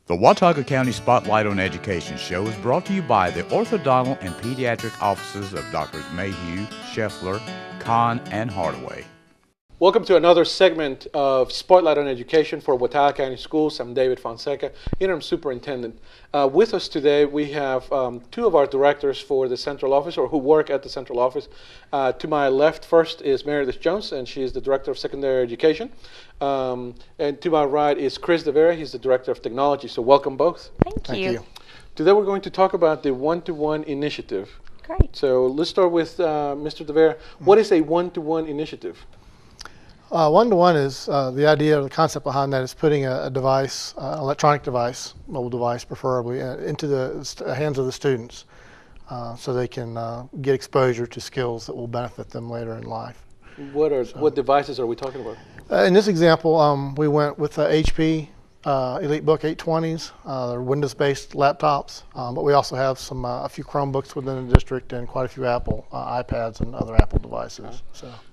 The Watauga County Spotlight on Education show is brought to you by the orthodontal and pediatric offices of Drs. Mayhew, Scheffler, Kahn, and Hardaway. Welcome to another segment of Spotlight on Education for Watauga County Schools. I'm David Fonseca, Interim Superintendent. With us today we have two of our directors for the central office, or who work at the central office. To my left first is Meredith Jones, and she is the Director of Secondary Education. And to my right is Chris DeVera, he's the Director of Technology. So welcome both. Thank you. Today we're going to talk about the one-to-one initiative. Great. So let's start with Mr. DeVera. What is a one-to-one initiative? One-to-one is the idea or the concept behind that is putting a device, electronic device, mobile device preferably, into the hands of the students so they can get exposure to skills that will benefit them later in life. What devices are we talking about? In this example, we went with HP EliteBook 820s. They're Windows-based laptops, but we also have a few Chromebooks within the district and quite a few Apple iPads and other Apple devices.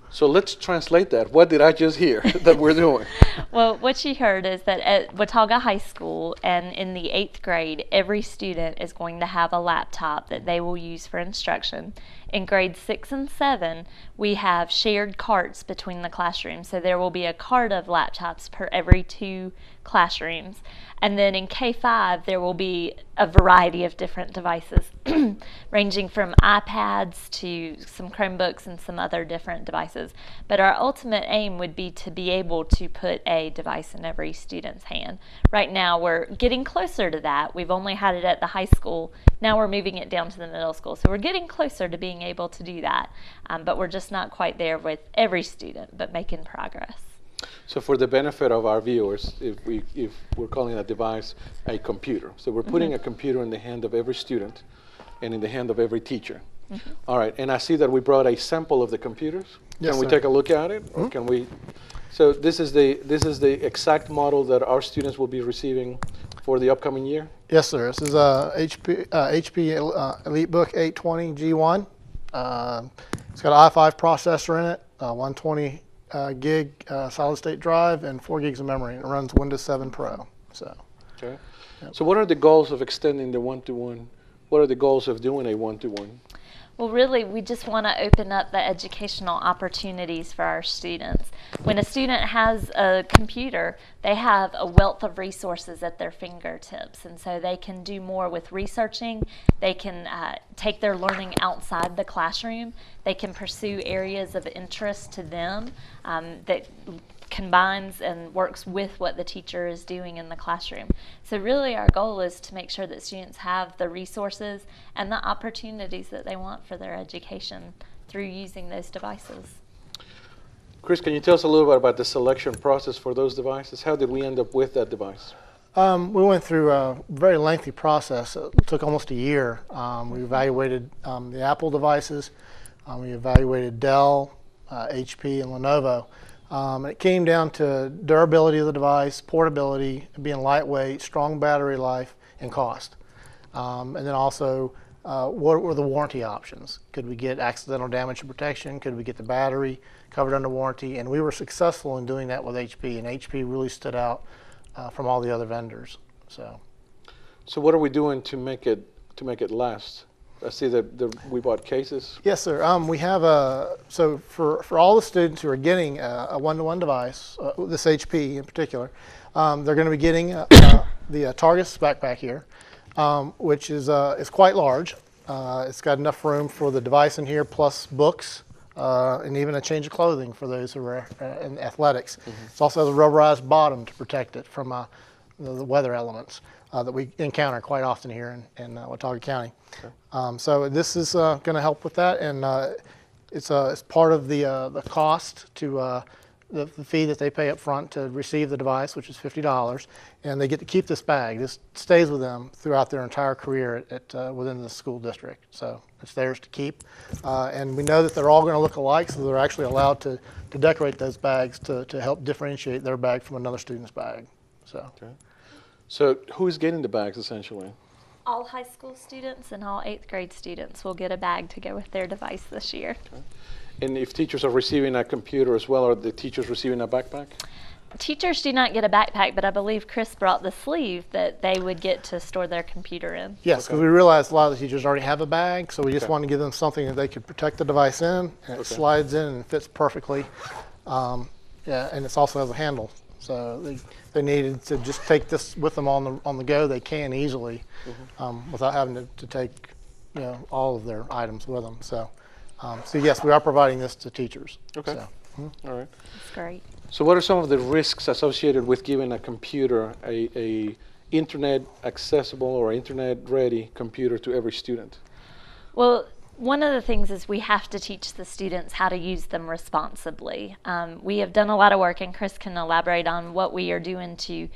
So let's translate that. What did I just hear that we're doing? Well, what you heard is that at Watauga High School and in the 8th grade, every student is going to have a laptop that they will use for instruction. In grades 6 and 7, we have shared carts between the classrooms. So there will be a cart of laptops per every 2 classrooms. And then in K-5, there will be a variety of different devices, ranging from iPads to some Chromebooks and some other different devices. But our ultimate aim would be to be able to put a device in every student's hand. Right now, we're getting closer to that. We've only had it at the high school. Now we're moving it down to the middle school. So we're getting closer to being able to do that. But we're just not quite there with every student, but making progress. So for the benefit of our viewers, if we're calling a device a computer, so we're putting a computer in the hand of every student and in the hand of every teacher. All right, and I see that we brought a sample of the computers. Yes, can we sir. take a look at it, or can we? So this is the exact model that our students will be receiving for the upcoming year. Yes, sir. This is a HP EliteBook 820 G1. It's got an i5 processor in it, 120 gig solid state drive, and 4 gigs of memory. It runs Windows 7 Pro. Okay. So what are the goals of extending the one-to-one? What are the goals of doing a one-to-one? Well, really, we just want to open up the educational opportunities for our students. When a student has a computer, they have a wealth of resources at their fingertips, and so they can do more with researching. They can take their learning outside the classroom. They can pursue areas of interest to them that combines and works with what the teacher is doing in the classroom. So really our goal is to make sure that students have the resources and the opportunities that they want for their education through using those devices. Chris, can you tell us a little bit about the selection process for those devices? How did we end up with that device? We went through a very lengthy process. It took almost a year. We evaluated the Apple devices. We evaluated Dell, HP, and Lenovo. It came down to durability of the device, portability, being lightweight, strong battery life, and cost. And then also, what were the warranty options? Could we get accidental damage and protection? Could we get the battery covered under warranty? And we were successful in doing that with HP, and HP really stood out from all the other vendors. So what are we doing to make it last? I see that we bought cases. Yes, sir. We have so for all the students who are getting a one-to-one device, this HP in particular, they're going to be getting the Targus backpack here, which is quite large. It's got enough room for the device in here, plus books, and even a change of clothing for those who are in athletics. It also has a rubberized bottom to protect it from the weather elements that we encounter quite often here in Watauga County. Okay. So this is going to help with that, and it's part of the cost to the fee that they pay up front to receive the device, which is $50, and they get to keep this bag. This stays with them throughout their entire career within the school district. So it's theirs to keep, and we know that they're all going to look alike, so they're actually allowed to decorate those bags to help differentiate their bag from another student's bag. So who's getting the bags essentially? All high school students and all 8th grade students will get a bag to go with their device this year. Okay. And if teachers are receiving a computer as well, are the teachers receiving a backpack? teachers do not get a backpack, but I believe Chris brought the sleeve that they would get to store their computer in. Yes, because we realized a lot of the teachers already have a bag, so we just wanted to give them something that they could protect the device in, and it slides in and fits perfectly. Yeah, and it also has a handle, so they needed to just take this with them on the go. They can easily, without having to take all of their items with them. So, so yes, we are providing this to teachers. Okay. So, All right. That's great. So what are some of the risks associated with giving a computer, a internet accessible or internet ready computer to every student? Well, one of the things is we have to teach the students how to use them responsibly. We have done a lot of work, and Chris can elaborate on what we are doing to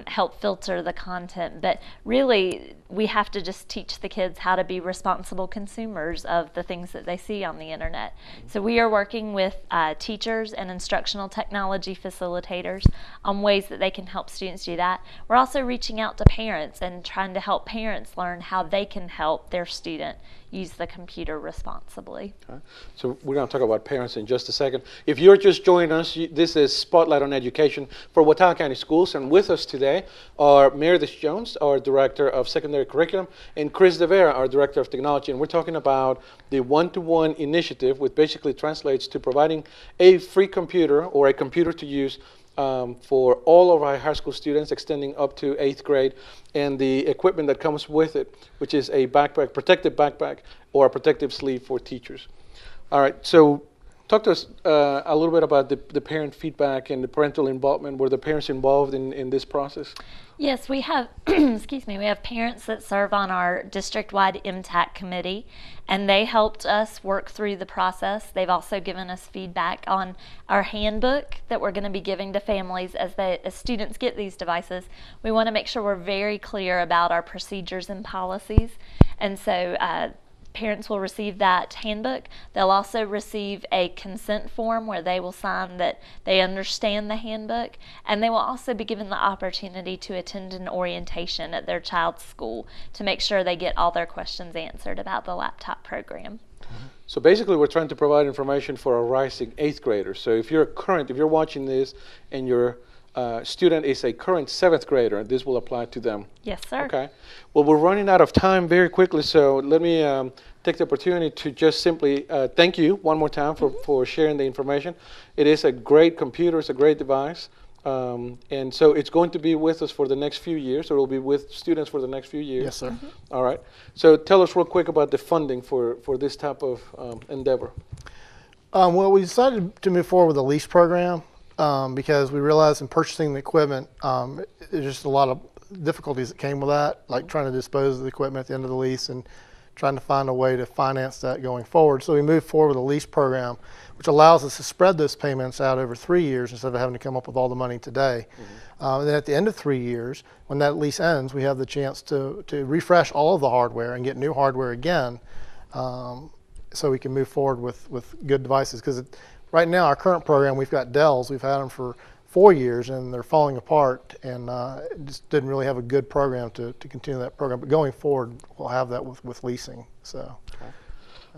help filter the content, but really we have to just teach the kids how to be responsible consumers of the things that they see on the internet. So we are working with teachers and instructional technology facilitators on ways that they can help students do that. We're also reaching out to parents and trying to help parents learn how they can help their student use the computer responsibly. Okay. So we're going to talk about parents in just a second. If you're just joining us, this is Spotlight on Education for Watauga County Schools, and with us today are Meredith Jones, our Director of Secondary Curriculum, and Chris DeVera, our Director of Technology, and we're talking about the one-to-one initiative, which basically translates to providing a free computer or a computer to use for all of our high school students extending up to 8th grade, and the equipment that comes with it, which is a backpack, protective backpack, or a protective sleeve for teachers. All right, so talk to us a little bit about the parent feedback and the parental involvement. Were the parents involved in this process? Yes, we have, excuse me, we have parents that serve on our district-wide MTAC committee, and they helped us work through the process. They've also given us feedback on our handbook that we're going to be giving to families as students get these devices. We want to make sure we're very clear about our procedures and policies, and so parents will receive that handbook. They'll also receive a consent form where they will sign that they understand the handbook, and they will also be given the opportunity to attend an orientation at their child's school to make sure they get all their questions answered about the laptop program. So basically we're trying to provide information for our rising 8th graders. So if you're watching this and your student is a current 7th grader, this will apply to them. Yes, sir. Okay. Well, we're running out of time very quickly, so let me take the opportunity to just simply thank you one more time for sharing the information. It is a great computer, it's a great device, and so it's going to be with us for the next few years, or it will be with students for the next few years. yes, sir. All right. So tell us real quick about the funding for this type of endeavor. Well, we decided to move forward with a lease program because we realized in purchasing the equipment, there's just a lot of difficulties that came with that, like trying to dispose of the equipment at the end of the lease and trying to find a way to finance that going forward. So we moved forward with a lease program, which allows us to spread those payments out over 3 years instead of having to come up with all the money today. And then at the end of 3 years, when that lease ends, we have the chance to refresh all of the hardware and get new hardware again, so we can move forward with good devices. Because right now, our current program, we've got Dells. We've had them for 4 years, and they're falling apart, and it just didn't really have a good program to continue that program. But going forward, we'll have that with leasing. So.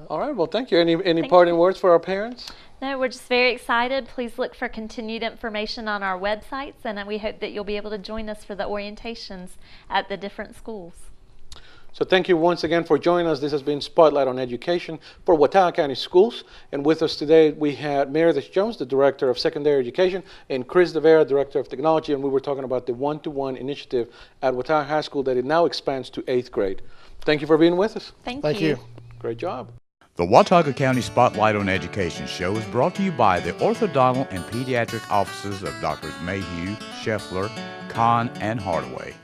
All right. Well, thank you. Any parting words for our parents? No, we're just very excited. Please look for continued information on our websites, and we hope that you'll be able to join us for the orientations at the different schools. So thank you once again for joining us. This has been Spotlight on Education for Watauga County Schools. And with us today, we had Meredith Jones, the Director of Secondary Education, and Chris DeVera, Director of Technology. And we were talking about the one-to-one initiative at Watauga High School that it now expands to 8th grade. Thank you for being with us. Thank you. Great job. The Watauga County Spotlight on Education show is brought to you by the orthodontal and pediatric offices of Drs. Mayhew, Scheffler, Kahn, and Hardaway.